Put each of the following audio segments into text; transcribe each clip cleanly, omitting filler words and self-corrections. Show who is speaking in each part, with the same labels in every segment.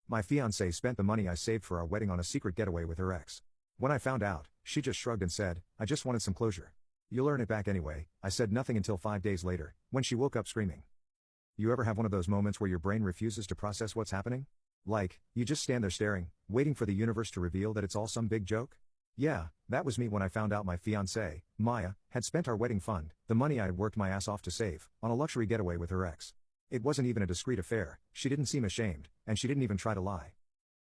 Speaker 1: My fiancé spent the money I saved for our wedding on a secret getaway with her ex. When I found out, she just shrugged and said, "I just wanted some closure." "You'll earn it back anyway." I said nothing until 5 days later, when she woke up screaming. You ever have one of those moments where your brain refuses to process what's happening? Like, you just stand there staring, waiting for the universe to reveal that it's all some big joke? Yeah, that was me when I found out my fiancée, Maya, had spent our wedding fund, the money I had worked my ass off to save, on a luxury getaway with her ex. It wasn't even a discreet affair, she didn't seem ashamed, and she didn't even try to lie.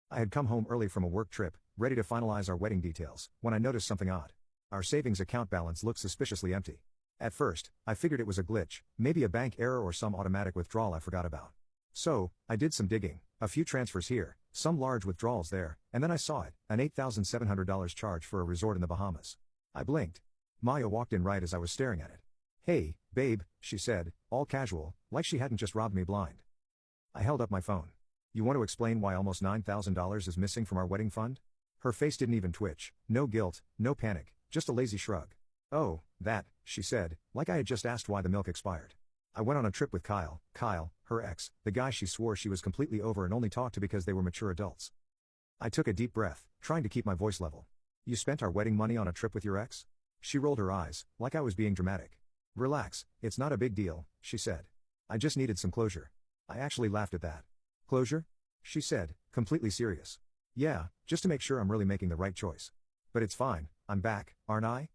Speaker 1: I had come home early from a work trip, ready to finalize our wedding details, when I noticed something odd. Our savings account balance looked suspiciously empty. At first, I figured it was a glitch, maybe a bank error or some automatic withdrawal I forgot about. So, I did some digging, a few transfers here, some large withdrawals there, and then I saw it, an $8,700 charge for a resort in the Bahamas. I blinked. Maya walked in right as I was staring at it. "Hey, babe," she said, all casual, like she hadn't just robbed me blind. I held up my phone. "You want to explain why almost $9,000 is missing from our wedding fund?" Her face didn't even twitch, no guilt, no panic, just a lazy shrug. "Oh, that," she said, like I had just asked why the milk expired. "I went on a trip with Kyle, her ex, the guy she swore she was completely over and only talked to because they were mature adults." I took a deep breath, trying to keep my voice level. "You spent our wedding money on a trip with your ex?" She rolled her eyes, like I was being dramatic. "Relax, it's not a big deal," she said. "I just needed some closure." I actually laughed at that. "Closure?" she said, completely serious. "Yeah, just to make sure I'm really making the right choice. But it's fine, I'm back, aren't I?"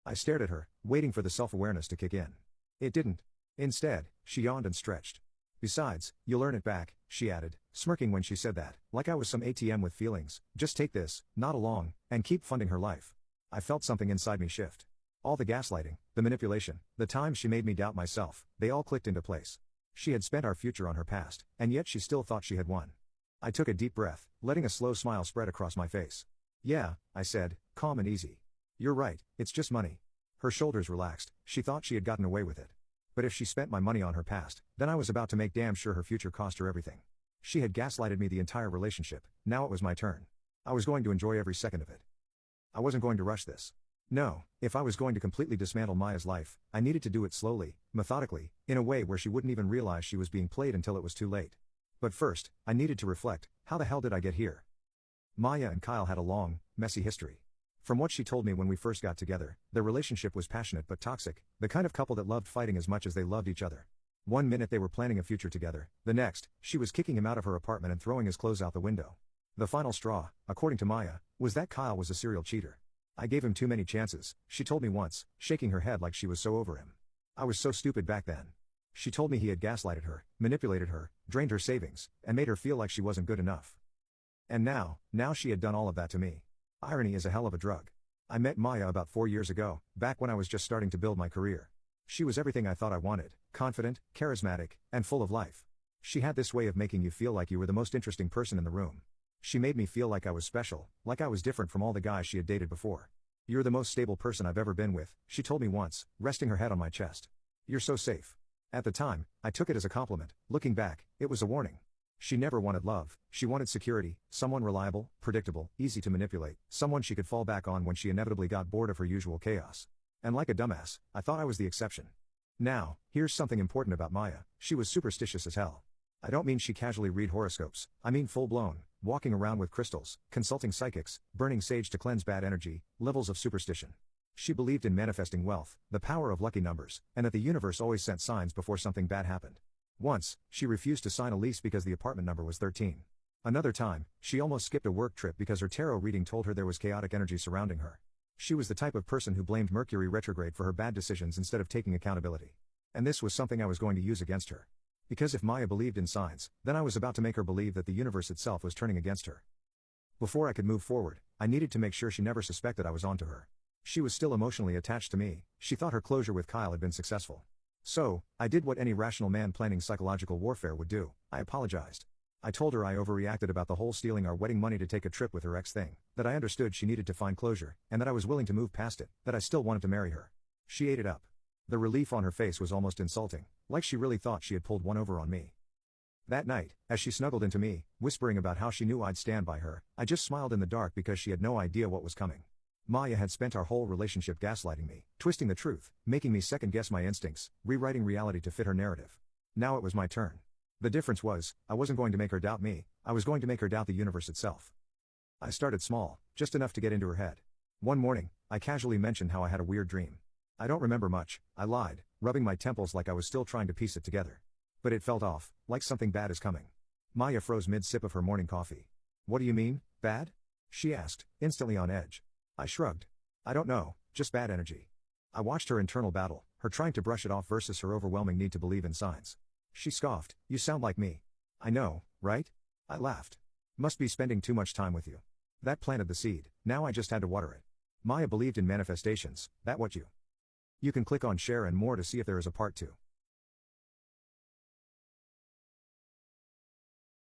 Speaker 1: I stared at her, waiting for the self-awareness to kick in. It didn't. Instead, she yawned and stretched. "Besides, you'll earn it back," she added, smirking when she said that, like I was some ATM with feelings. "Just take this, nod along, and keep funding her life." I felt something inside me shift. All the gaslighting, the manipulation, the times she made me doubt myself, they all clicked into place. She had spent our future on her past, and yet she still thought she had won. I took a deep breath, letting a slow smile spread across my face. "Yeah," I said, calm and easy. "You're right, it's just money." Her shoulders relaxed, she thought she had gotten away with it. But if she spent my money on her past, then I was about to make damn sure her future cost her everything. She had gaslighted me the entire relationship, now it was my turn. I was going to enjoy every second of it. I wasn't going to rush this. No, if I was going to completely dismantle Maya's life, I needed to do it slowly, methodically, in a way where she wouldn't even realize she was being played until it was too late. But first, I needed to reflect, how the hell did I get here? Maya and Kyle had a long, messy history. From what she told me when we first got together, their relationship was passionate but toxic, the kind of couple that loved fighting as much as they loved each other. One minute they were planning a future together, the next, she was kicking him out of her apartment and throwing his clothes out the window. The final straw, according to Maya, was that Kyle was a serial cheater. "I gave him too many chances," she told me once, shaking her head like she was so over him. I was so stupid back then. She told me he had gaslighted her, manipulated her, drained her savings, and made her feel like she wasn't good enough. And now she had done all of that to me. Irony is a hell of a drug. I met Maya about 4 years ago, back when I was just starting to build my career. She was everything I thought I wanted, confident, charismatic, and full of life. She had this way of making you feel like you were the most interesting person in the room. She made me feel like I was special, like I was different from all the guys she had dated before. "You're the most stable person I've ever been with," she told me once, resting her head on my chest. "You're so safe." At the time, I took it as a compliment. Looking back, it was a warning. She never wanted love, she wanted security, someone reliable, predictable, easy to manipulate, someone she could fall back on when she inevitably got bored of her usual chaos. And like a dumbass, I thought I was the exception. Now, here's something important about Maya, she was superstitious as hell. I don't mean she casually read horoscopes, I mean full-blown, walking around with crystals, consulting psychics, burning sage to cleanse bad energy, levels of superstition. She believed in manifesting wealth, the power of lucky numbers, and that the universe always sent signs before something bad happened. Once, she refused to sign a lease because the apartment number was 13. Another time, she almost skipped a work trip because her tarot reading told her there was chaotic energy surrounding her. She was the type of person who blamed Mercury retrograde for her bad decisions instead of taking accountability. And this was something I was going to use against her. Because if Maya believed in signs, then I was about to make her believe that the universe itself was turning against her. Before I could move forward, I needed to make sure she never suspected I was onto her. She was still emotionally attached to me, she thought her closure with Kyle had been successful. So, I did what any rational man planning psychological warfare would do, I apologized. I told her I overreacted about the whole stealing our wedding money to take a trip with her ex thing, that I understood she needed to find closure, and that I was willing to move past it, that I still wanted to marry her. She ate it up. The relief on her face was almost insulting, like she really thought she had pulled one over on me. That night, as she snuggled into me, whispering about how she knew I'd stand by her, I just smiled in the dark because she had no idea what was coming. Maya had spent our whole relationship gaslighting me, twisting the truth, making me second-guess my instincts, rewriting reality to fit her narrative. Now it was my turn. The difference was, I wasn't going to make her doubt me, I was going to make her doubt the universe itself. I started small, just enough to get into her head. One morning, I casually mentioned how I had a weird dream. I don't remember much, I lied, rubbing my temples like I was still trying to piece it together. But it felt off, like something bad is coming. Maya froze mid-sip of her morning coffee. What do you mean, bad? She asked, instantly on edge. I shrugged. I don't know, just bad energy. I watched her internal battle, her trying to brush it off versus her overwhelming need to believe in signs. She scoffed, you sound like me. I know, right? I laughed. Must be spending too much time with you. That planted the seed, now I just had to water it. Maya believed in manifestations, that what you? You can click on share and more to see if there is a part 2.